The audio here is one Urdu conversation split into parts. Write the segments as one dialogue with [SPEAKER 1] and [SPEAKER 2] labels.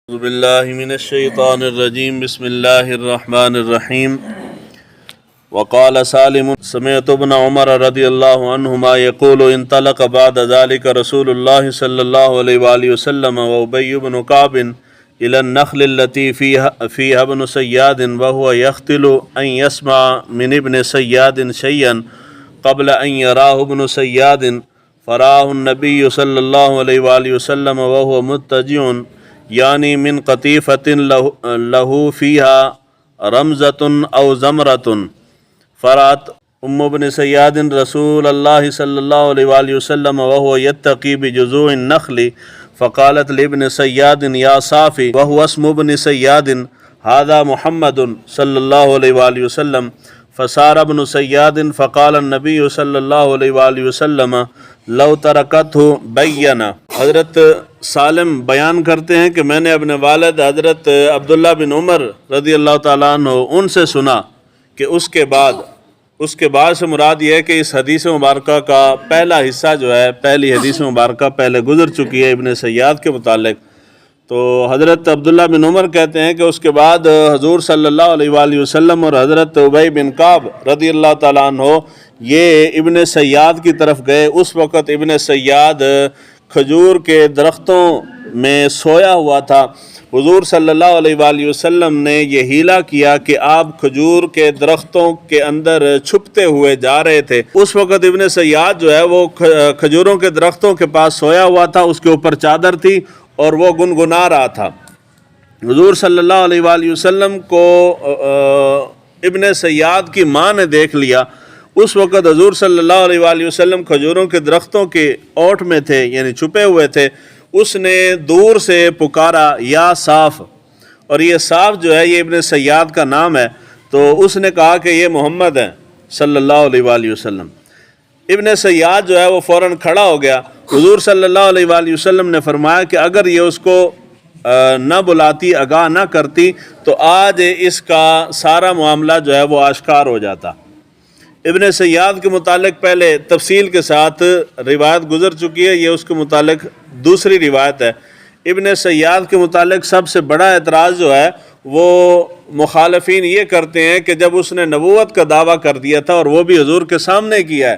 [SPEAKER 1] أعوذ بالله من الشيطان الرجيم بسم الله الرحمن الرحيم وقال سالم سمعت ابن عمر رضي الله عنهما يقول انطلق بعد ذلك رسول الله صلى الله عليه وآله وسلم وأبي بن كعب إلى النخل التي فيها ابن صياد وهو يختل أن يسمع من ابن صياد شيئا قبل أن يراه ابن صياد فرآه النبي صلى الله عليه وآله وسلم وهو متجع یعنی من قطیفۃ لہ فیہا رمزۃ او زمرۃ فرات بن صیاد رسول اللہ صلی اللہ علیہ وآلہ وسلم وهو یتقی بجذوع النخل فقالت لابن صیاد یا صافی وهو اسم ابن صیاد هذا محمد صلی اللہ علیہ وآلہ وسلم فصار ابن صیاد فقال النبی صلی اللہ علیہ وآلہ وسلم لو ترکتہ بینا۔ حضرت سالم بیان کرتے ہیں کہ میں نے اپنے والد حضرت عبداللہ بن عمر رضی اللہ تعالیٰ عنہ ان سے سنا کہ اس کے بعد سے مراد یہ ہے کہ اس حدیث مبارکہ کا پہلا حصہ جو ہے، پہلی حدیث مبارکہ پہلے گزر چکی ہے ابن صیاد کے متعلق۔ تو حضرت عبداللہ بن عمر کہتے ہیں کہ اس کے بعد حضور صلی اللہ علیہ وآلہ وسلم اور حضرت ابی بن کعب رضی اللہ تعالیٰ عنہ یہ ابن صیاد کی طرف گئے۔ اس وقت ابن صیاد کھجور کے درختوں میں سویا ہوا تھا۔ حضور صلی اللہ علیہ وآلہ وسلم نے یہ حیلہ کیا کہ آپ کھجور کے درختوں کے اندر چھپتے ہوئے جا رہے تھے۔ اس وقت ابن صیاد جو ہے وہ کھجوروں کے درختوں کے پاس سویا ہوا تھا، اس کے اوپر چادر تھی اور وہ گنگنا رہا تھا۔ حضور صلی اللہ علیہ وآلہ وسلم کو ابن صیاد کی ماں نے دیکھ لیا۔ اس وقت حضور صلی اللہ علیہ وآلہ وسلم کھجوروں کے درختوں کے اوٹ میں تھے، یعنی چھپے ہوئے تھے۔ اس نے دور سے پکارا یا صاف، اور یہ صاف جو ہے یہ ابن صیاد کا نام ہے۔ تو اس نے کہا کہ یہ محمد ہے صلی اللہ علیہ وآلہ وسلم۔ ابن صیاد جو ہے وہ فوراً کھڑا ہو گیا۔ حضور صلی اللہ علیہ وآلہ وسلم نے فرمایا کہ اگر یہ اس کو نہ بلاتی، آگاہ نہ کرتی تو آج اس کا سارا معاملہ جو ہے وہ آشکار ہو جاتا۔ ابن صیاد کے متعلق پہلے تفصیل کے ساتھ روایت گزر چکی ہے، یہ اس کے متعلق دوسری روایت ہے۔ ابن صیاد کے متعلق سب سے بڑا اعتراض جو ہے وہ مخالفین یہ کرتے ہیں کہ جب اس نے نبوت کا دعویٰ کر دیا تھا اور وہ بھی حضور کے سامنے کیا ہے،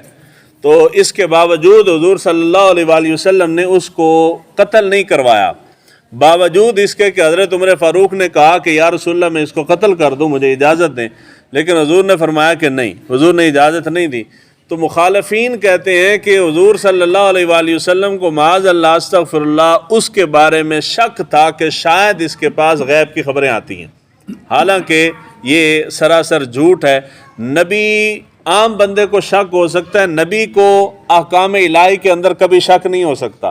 [SPEAKER 1] تو اس کے باوجود حضور صلی اللہ علیہ وآلہ وسلم نے اس کو قتل نہیں کروایا، باوجود اس کے کہ حضرت عمر فاروق نے کہا کہ یا رسول اللہ میں اس کو قتل کر دوں، مجھے اجازت دیں، لیکن حضور نے فرمایا کہ نہیں، حضور نے اجازت نہیں دی۔ تو مخالفین کہتے ہیں کہ حضور صلی اللہ علیہ وآلہ وسلم کو معاذ اللہ استغفر اللہ اس کے بارے میں شک تھا کہ شاید اس کے پاس غیب کی خبریں آتی ہیں، حالانکہ یہ سراسر جھوٹ ہے۔ نبی عام بندے کو شک ہو سکتا ہے، نبی کو احکام الہی کے اندر کبھی شک نہیں ہو سکتا۔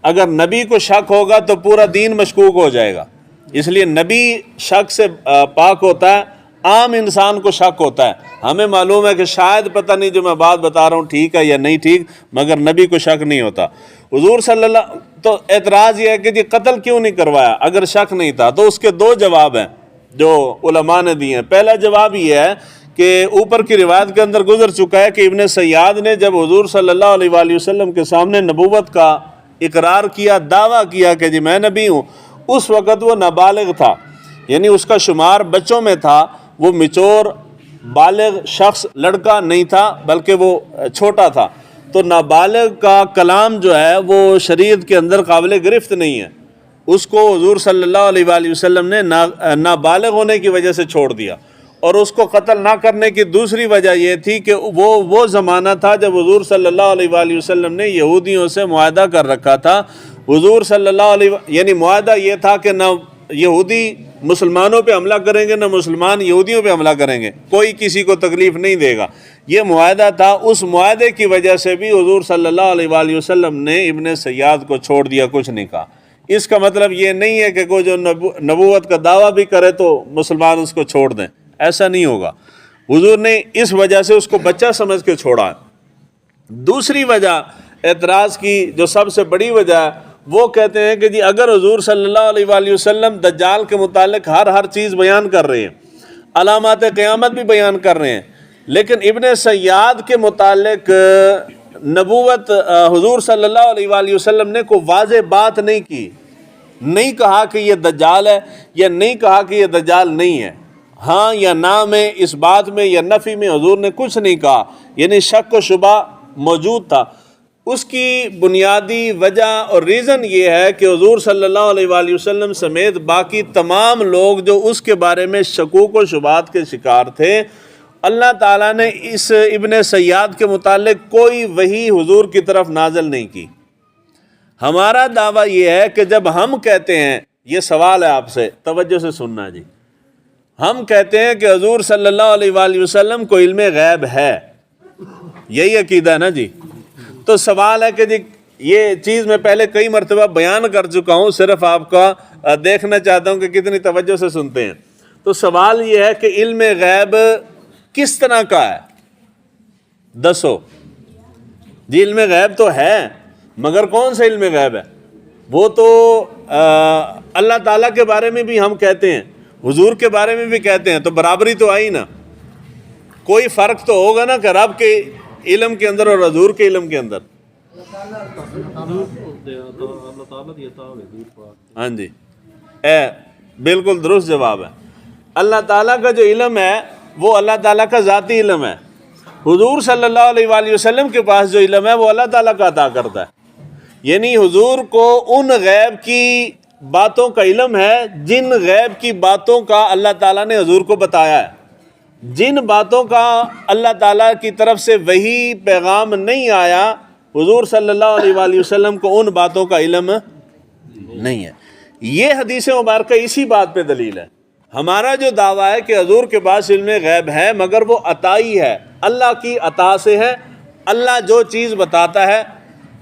[SPEAKER 1] اگر نبی کو شک ہوگا تو پورا دین مشکوک ہو جائے گا، اس لیے نبی شک سے پاک ہوتا ہے، عام انسان کو شک ہوتا ہے۔ ہمیں معلوم ہے کہ شاید پتہ نہیں جو میں بات بتا رہا ہوں ٹھیک ہے یا نہیں ٹھیک، مگر نبی کو شک نہیں ہوتا۔ حضور صلی اللہ تو اعتراض یہ ہے کہ جی قتل کیوں نہیں کروایا اگر شک نہیں تھا؟ تو اس کے دو جواب ہیں جو علماء نے دیے ہیں۔ پہلا جواب یہ ہے کہ اوپر کی روایت کے اندر گزر چکا ہے کہ ابن صیاد نے جب حضور صلی اللہ علیہ وآلہ وسلم کے سامنے نبوت کا اقرار کیا، دعویٰ کیا کہ جی میں نبی ہوں، اس وقت وہ نابالغ تھا، یعنی اس کا شمار بچوں میں تھا، وہ میچور بالغ شخص لڑکا نہیں تھا بلکہ وہ چھوٹا تھا۔ تو نابالغ کا کلام جو ہے وہ شریعت کے اندر قابل گرفت نہیں ہے، اس کو حضور صلی اللہ علیہ وآلہ وسلم نے نابالغ ہونے کی وجہ سے چھوڑ دیا۔ اور اس کو قتل نہ کرنے کی دوسری وجہ یہ تھی کہ وہ زمانہ تھا جب حضور صلی اللہ علیہ وآلہ وسلم نے یہودیوں سے معاہدہ کر رکھا تھا۔ حضور صلی اللہ علیہ یعنی معاہدہ یہ تھا کہ نہ یہودی مسلمانوں پہ حملہ کریں گے، نہ مسلمان یہودیوں پہ حملہ کریں گے، کوئی کسی کو تکلیف نہیں دے گا، یہ معاہدہ تھا۔ اس معاہدے کی وجہ سے بھی حضور صلی اللہ علیہ وآلہ وسلم نے ابن صیاد کو چھوڑ دیا، کچھ نہیں کہا۔ اس کا مطلب یہ نہیں ہے کہ کوئی جو نبوت کا دعویٰ بھی کرے تو مسلمان اس کو چھوڑ دیں، ایسا نہیں ہوگا۔ حضور نے اس وجہ سے اس کو بچہ سمجھ کے چھوڑا ہے۔ دوسری وجہ اعتراض کی جو سب سے بڑی وجہ ہے وہ کہتے ہیں کہ جی اگر حضور صلی اللہ علیہ وآلہ وسلم دجال کے متعلق ہر چیز بیان کر رہے ہیں، علامات قیامت بھی بیان کر رہے ہیں، لیکن ابن صیاد کے متعلق نبوت حضور صلی اللہ علیہ وآلہ وسلم نے کوئی واضح بات نہیں کی، نہیں کہا کہ یہ دجال ہے یا نہیں کہا کہ یہ دجال نہیں ہے، ہاں یا نہ میں، اس بات میں یا نفی میں حضور نے کچھ نہیں کہا، یعنی شک و شبہ موجود تھا۔ اس کی بنیادی وجہ اور ریزن یہ ہے کہ حضور صلی اللہ علیہ وآلہ وسلم سمیت باقی تمام لوگ جو اس کے بارے میں شکوک و شبہات کے شکار تھے، اللہ تعالیٰ نے اس ابن سیاد کے متعلق کوئی وحی حضور کی طرف نازل نہیں کی۔ ہمارا دعویٰ یہ ہے کہ جب ہم کہتے ہیں، یہ سوال ہے آپ سے، توجہ سے سننا جی، ہم کہتے ہیں کہ حضور صلی اللہ علیہ وآلہ وسلم کو علم غیب ہے، یہی عقیدہ ہے نا جی، تو سوال ہے کہ جی یہ چیز میں پہلے کئی مرتبہ بیان کر چکا ہوں، صرف آپ کا دیکھنا چاہتا ہوں کہ کتنی توجہ سے سنتے ہیں۔ تو سوال یہ ہے کہ علم غیب کس طرح کا ہے؟ دسو جی، علم غیب تو ہے، مگر کون سا علم غیب ہے؟ وہ تو اللہ تعالیٰ کے بارے میں بھی ہم کہتے ہیں، حضور کے بارے میں بھی کہتے ہیں، تو برابری تو آئی نا، کوئی فرق تو ہوگا نا کہ رب کے علم کے اندر اور حضور کے علم کے اندر۔ ہاں جی، بالکل درست جواب ہے۔ اللہ تعالیٰ کا جو علم ہے وہ اللہ تعالیٰ کا ذاتی علم ہے، حضور صلی اللہ علیہ وآلہ وسلم کے پاس جو علم ہے وہ اللہ تعالیٰ کا عطا کرتا ہے، یعنی حضور کو ان غیب کی باتوں کا علم ہے جن غیب کی باتوں کا اللہ تعالیٰ نے حضور کو بتایا ہے۔ جن باتوں کا اللہ تعالیٰ کی طرف سے وحی پیغام نہیں آیا، حضور صلی اللہ علیہ وآلہ وسلم کو ان باتوں کا علم نہیں ہے۔ یہ حدیث مبارکہ اسی بات پہ دلیل ہے۔ ہمارا جو دعویٰ ہے کہ حضور کے پاس علم غیب ہے، مگر وہ عطائی ہے، اللہ کی عطا سے ہے، اللہ جو چیز بتاتا ہے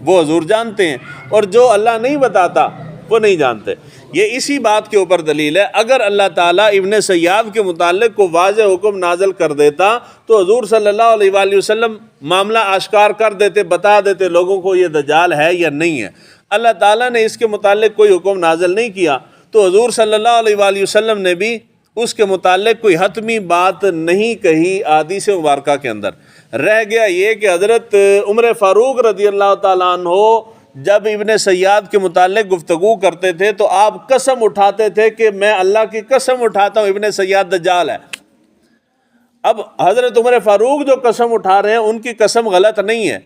[SPEAKER 1] وہ حضور جانتے ہیں، اور جو اللہ نہیں بتاتا وہ نہیں جانتے۔ یہ اسی بات کے اوپر دلیل ہے۔ اگر اللہ تعالیٰ ابن سیاد کے متعلق کو واضح حکم نازل کر دیتا تو حضور صلی اللہ علیہ وآلہ وسلم معاملہ آشکار کر دیتے، بتا دیتے لوگوں کو یہ دجال ہے یا نہیں ہے۔ اللہ تعالیٰ نے اس کے متعلق کوئی حکم نازل نہیں کیا، تو حضور صلی اللہ علیہ وآلہ وسلم نے بھی اس کے متعلق کوئی حتمی بات نہیں کہی احادیث مبارکہ کے اندر۔ رہ گیا یہ کہ حضرت عمر فاروق رضی اللہ تعالیٰ عنہ جب ابن سیاد کے متعلق گفتگو کرتے تھے تو آپ قسم اٹھاتے تھے کہ میں اللہ کی قسم اٹھاتا ہوں ابن سیاد دجال ہے۔ اب حضرت عمر فاروق جو قسم اٹھا رہے ہیں ان کی قسم غلط نہیں ہے،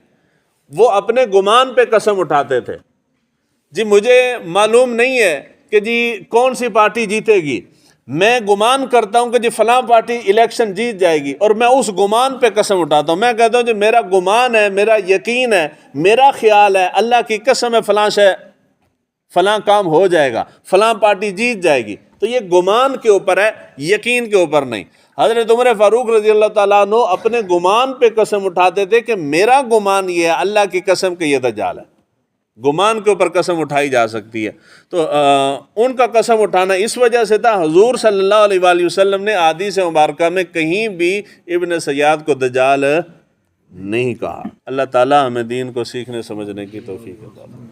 [SPEAKER 1] وہ اپنے گمان پہ قسم اٹھاتے تھے۔ جی مجھے معلوم نہیں ہے کہ جی کون سی پارٹی جیتے گی، میں گمان کرتا ہوں کہ جی فلاں پارٹی الیکشن جیت جائے گی، اور میں اس گمان پہ قسم اٹھاتا ہوں۔ میں کہتا ہوں جی میرا گمان ہے، میرا یقین ہے، میرا خیال ہے، اللہ کی قسم ہے فلاں کام ہو جائے گا، فلاں پارٹی جیت جائے گی۔ تو یہ گمان کے اوپر ہے، یقین کے اوپر نہیں۔ حضرت عمر فاروق رضی اللہ تعالیٰ عنہ اپنے گمان پہ قسم اٹھاتے تھے کہ میرا گمان یہ ہے، اللہ کی قسم کہ یہ دجال ہے۔ گمان کے اوپر قسم اٹھائی جا سکتی ہے۔ تو ان کا قسم اٹھانا اس وجہ سے تھا، حضور صلی اللہ علیہ وآلہ وسلم نے احادیث مبارکہ میں کہیں بھی ابن سیاد کو دجال نہیں کہا۔ اللہ تعالی ہمیں دین کو سیکھنے سمجھنے کی توفیق عطا فرمائے۔